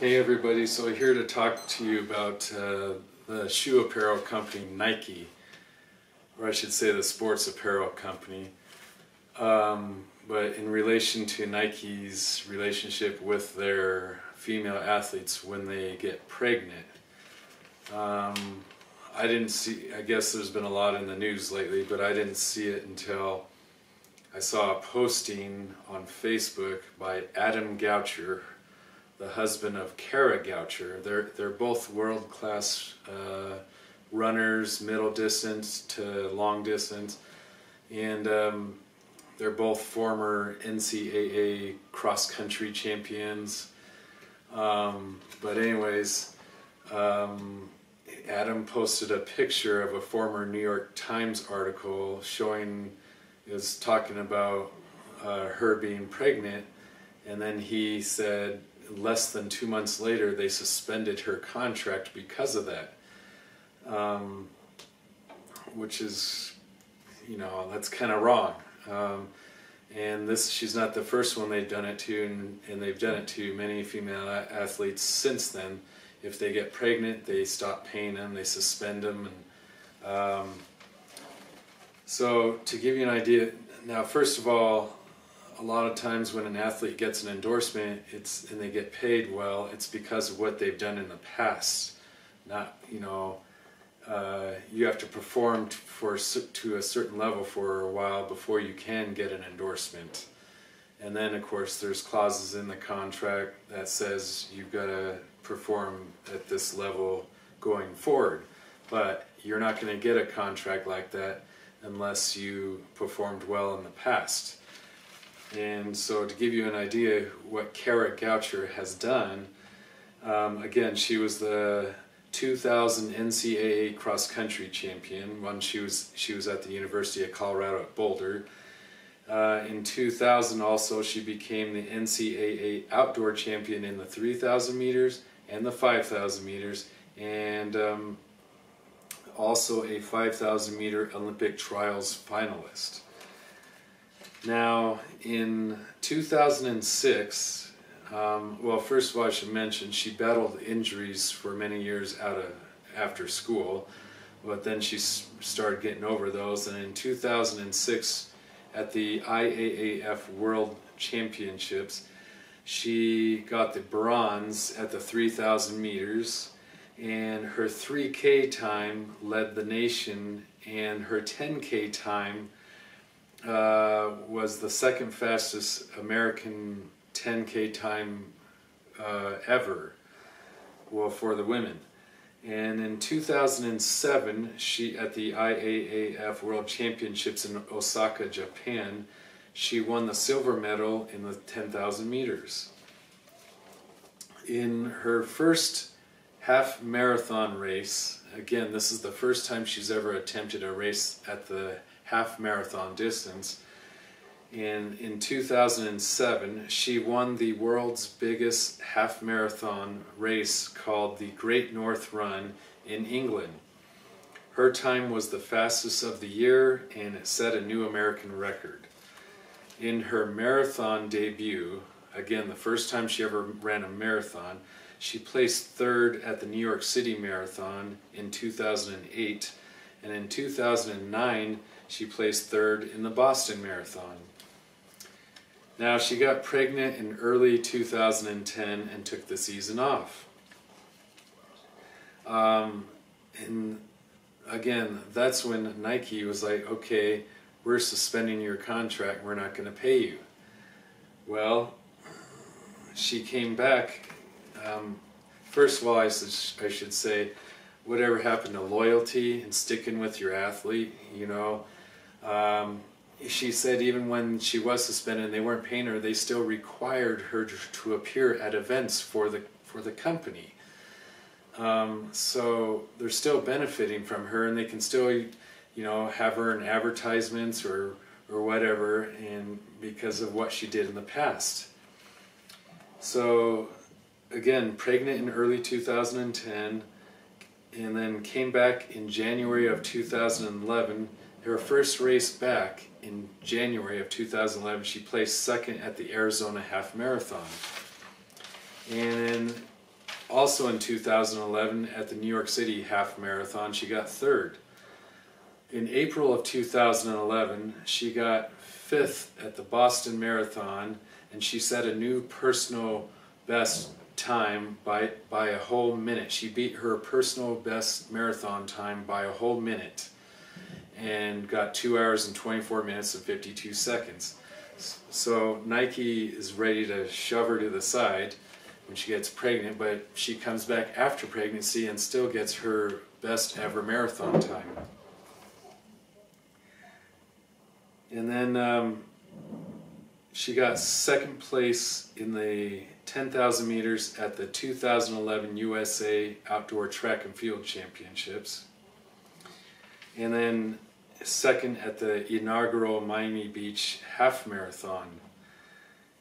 Hey everybody, so here to talk to you about the shoe apparel company Nike, or I should say the sports apparel company, but in relation to Nike's relationship with their female athletes when they get pregnant. I didn't see, I guess there's been a lot in the news lately, but I didn't see it until I saw a posting on Facebook by Adam Goucher, the husband of Kara Goucher. They're both world-class runners, middle distance to long distance, and they're both former NCAA cross-country champions. But anyways, Adam posted a picture of a former New York Times article is talking about her being pregnant, and then he said less than 2 months later they suspended her contract because of that, which is, you know, that's kind of wrong. And she's not the first one they've done it to, and they've done it to many female athletes since then. If they get pregnant, they stop paying them, they suspend them. And so to give you an idea, now first of all, a lot of times when an athlete gets an endorsement, and they get paid well, it's because of what they've done in the past. Not, you know, you have to perform to a certain level for a while before you can get an endorsement. And then of course there's clauses in the contract that says you've got to perform at this level going forward. But you're not going to get a contract like that unless you performed well in the past. And so to give you an idea what Kara Goucher has done, again, she was the 2000 NCAA cross-country champion when she was at the University of Colorado at Boulder. In 2000 also she became the NCAA outdoor champion in the 3,000 meters and the 5,000 meters, and also a 5,000 meter Olympic trials finalist. Now, in 2006, well, first of all, I should mention she battled injuries for many years after school, but then she started getting over those. And in 2006, at the IAAF World Championships, she got the bronze at the 3,000 meters, and her 3K time led the nation, and her 10K time was the second fastest American 10K time ever, well, for the women. And in 2007, she, at the IAAF World Championships in Osaka, Japan, she won the silver medal in the 10,000 meters. In her first half marathon race, again, this is the first time she's ever attempted a race at the half marathon distance. In 2007, she won the world's biggest half marathon race called the Great North Run in England. Her time was the fastest of the year, and it set a new American record. In her marathon debut, again the first time she ever ran a marathon, she placed third at the New York City Marathon in 2008, and in 2009 she placed third in the Boston Marathon. Now, she got pregnant in early 2010 and took the season off. And again, that's when Nike was like, okay, we're suspending your contract, we're not going to pay you. Well, she came back. First of all, I should say, whatever happened to loyalty and sticking with your athlete, you know. She said even when she was suspended and they weren't paying her, they still required her to appear at events for the company. So they're still benefiting from her, and they can still, you know, have her in advertisements or whatever, and because of what she did in the past. So again, pregnant in early 2010, and then came back in January of 2011. Her first race back in January of 2011, she placed second at the Arizona Half Marathon. And also in 2011 at the New York City Half Marathon, she got third. In April of 2011, she got fifth at the Boston Marathon, and she set a new personal best time by a whole minute. She beat her personal best marathon time by a whole minute and got 2 hours and 24 minutes and 52 seconds. So Nike is ready to shove her to the side when she gets pregnant, but she comes back after pregnancy and still gets her best ever marathon time. And then she got second place in the 10,000 meters at the 2011 USA Outdoor Track and Field Championships. And then second at the inaugural Miami Beach Half Marathon.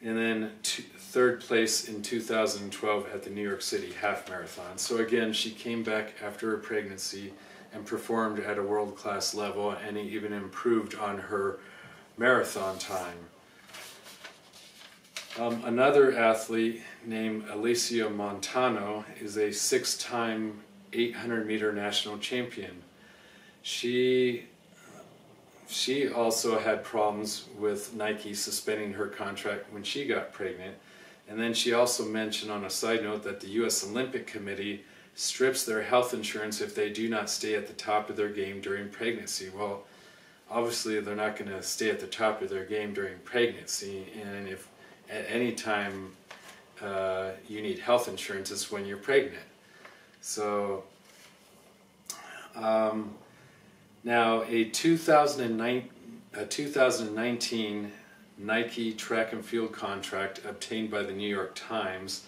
And then third place in 2012 at the New York City Half Marathon. So again, she came back after her pregnancy and performed at a world-class level, and even improved on her marathon time. Another athlete named Alysia Montano is a 6-time 800-meter national champion. She also had problems with Nike suspending her contract when she got pregnant. And then she also mentioned on a side note that the U.S. Olympic Committee strips their health insurance if they do not stay at the top of their game during pregnancy. Well, obviously they're not going to stay at the top of their game during pregnancy, and if at any time you need health insurance, it's when you're pregnant. So now a 2019 Nike track and field contract obtained by the New York Times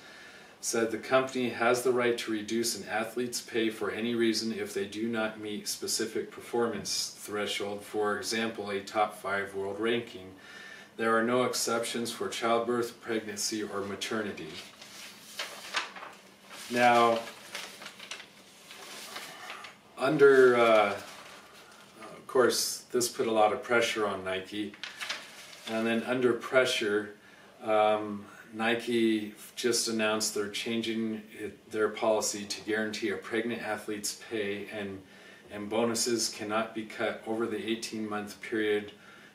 said the company has the right to reduce an athlete's pay for any reason if they do not meet specific performance threshold, for example, a top 5 world ranking. There are no exceptions for childbirth, pregnancy, or maternity. Now, of course, this put a lot of pressure on Nike, and then under pressure, Nike just announced they're changing their policy to guarantee a pregnant athlete's pay, and bonuses cannot be cut over the 18-month period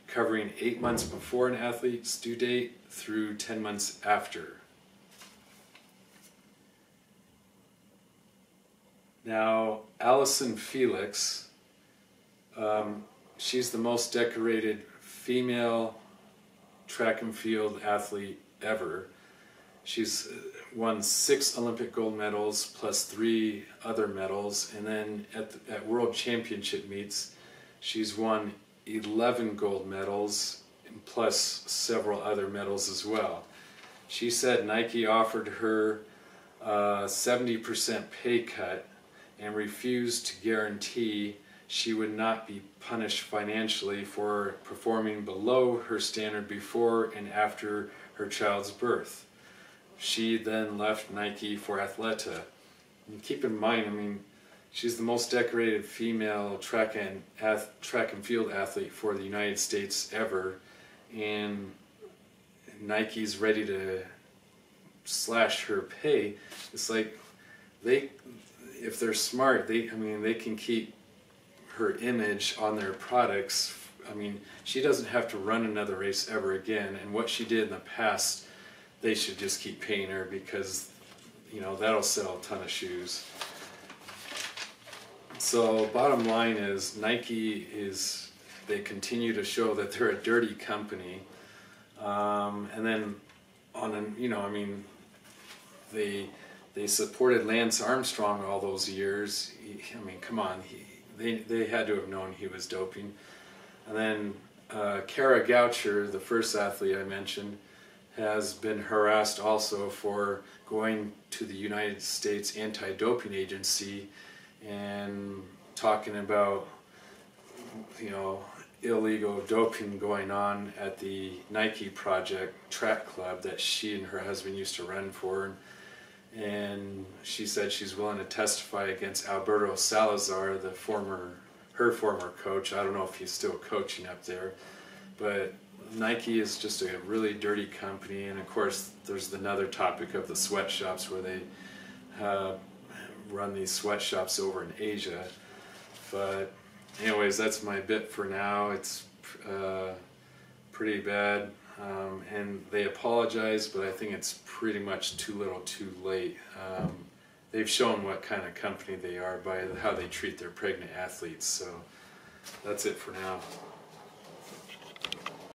covering 8 months before an athlete's due date through 10 months after. Now, Allyson Felix, she's the most decorated female track and field athlete ever. She's won 6 Olympic gold medals plus 3 other medals, and then at World Championship meets she's won 11 gold medals plus several other medals as well. She said Nike offered her a 70% pay cut and refused to guarantee she would not be punished financially for performing below her standard before and after her child's birth. She then left Nike for Athleta. And keep in mind, I mean, she's the most decorated female track and field athlete for the United States ever, and Nike's ready to slash her pay. It's like if they're smart, they can keep her image on their products. I mean, she doesn't have to run another race ever again, and what she did in the past, they should just keep paying her, because, you know, that'll sell a ton of shoes. So bottom line is, Nike they continue to show that they're a dirty company, and then they supported Lance Armstrong all those years. I mean, come on, they had to have known he was doping. And then Kara Goucher, the first athlete I mentioned, has been harassed also for going to the United States Anti-Doping Agency and talking about, you know, illegal doping going on at the Nike Project track club that she and her husband used to run for. And she said she's willing to testify against Alberto Salazar, her former coach. I don't know if he's still coaching up there, but Nike is just a really dirty company. And of course, there's another topic of the sweatshops where they run these sweatshops over in Asia. But anyways, that's my bit for now. It's pretty bad, and they apologize, but I think it's pretty much too little too late. They've shown what kind of company they are by how they treat their pregnant athletes, so that's it for now.